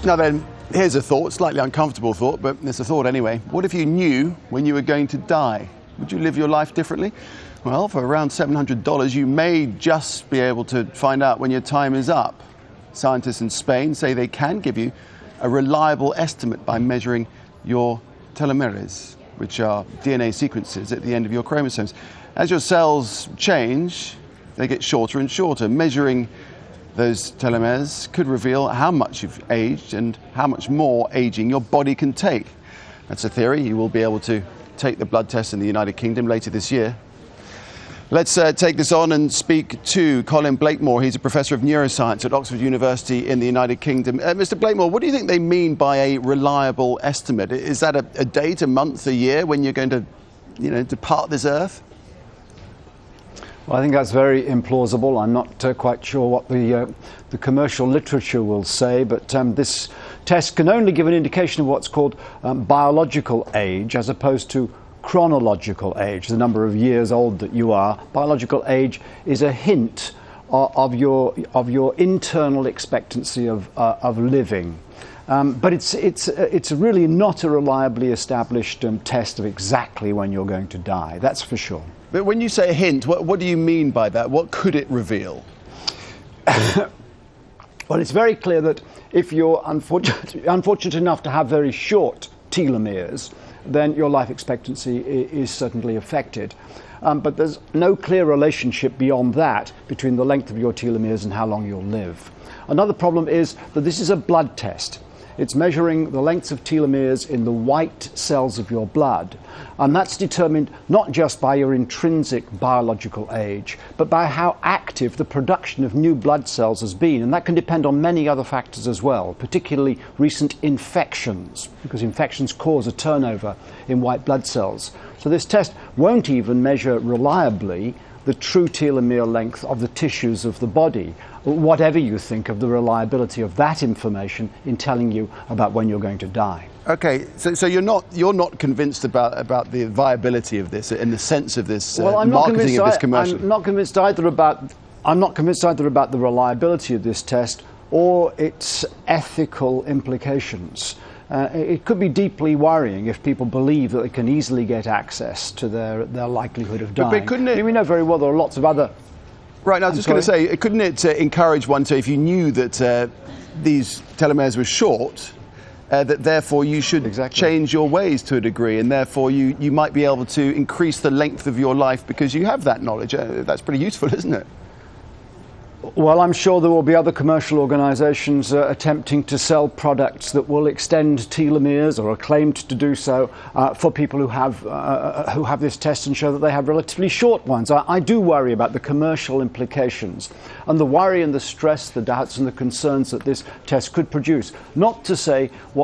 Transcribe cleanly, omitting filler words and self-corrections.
Now then, here's a thought, slightly uncomfortable thought, but it's a thought anyway. What if you knew when you were going to die? Would you live your life differently? Well, for around $700, you may just be able to find out when your time is up. Scientists in Spain say they can give you a reliable estimate by measuring your telomeres, which are DNA sequences at the end of your chromosomes. As your cells change, they get shorter and shorter. Measuring those telomeres could reveal how much you've aged and how much more aging your body can take. That's a theory. You will be able to take the blood test in the United Kingdom later this year. Let's take this on and speak to Colin Blakemore. He's a professor of neuroscience at Oxford University in the United Kingdom. Mr. Blakemore, what do you think they mean by a reliable estimate? Is that a date, a month, a year when you're going to, depart this earth? Well, I think that's very implausible. I'm not quite sure what the commercial literature will say, but this test can only give an indication of what's called biological age as opposed to chronological age, the number of years old that you are. Biological age is a hint of your internal expectancy of living. But it's really not a reliably established test of exactly when you're going to die, that's for sure. But when you say a hint, what do you mean by that? What could it reveal? Well, it's very clear that if you're unfortunate enough to have very short telomeres, then your life expectancy is certainly affected. But there's no clear relationship beyond that between the length of your telomeres and how long you'll live. Another problem is that this is a blood test. It's measuring the lengths of telomeres in the white cells of your blood. And that's determined not just by your intrinsic biological age, but by how active the production of new blood cells has been. And that can depend on many other factors as well, particularly recent infections, because infections cause a turnover in white blood cells. So this test won't even measure reliably the true telomere length of the tissues of the body, whatever you think of the reliability of that information in telling you about when you're going to die. Okay, so you're not convinced about the viability of this in the sense of this marketing of this commercial. I'm not convinced either about the reliability of this test or its ethical implications. It could be deeply worrying if people believe that they can easily get access to their likelihood of dying. But couldn't it? We know very well there are lots of other. Right, I was just going to say, couldn't it encourage one to, if you knew that these telomeres were short, that therefore you should change your ways to a degree, and therefore you might be able to increase the length of your life because you have that knowledge. That's pretty useful, isn't it? Well, I'm sure there will be other commercial organisations attempting to sell products that will extend telomeres or are claimed to do so for people who have this test and show that they have relatively short ones. I do worry about the commercial implications and the worry and the stress, the doubts and the concerns that this test could produce. Not to say what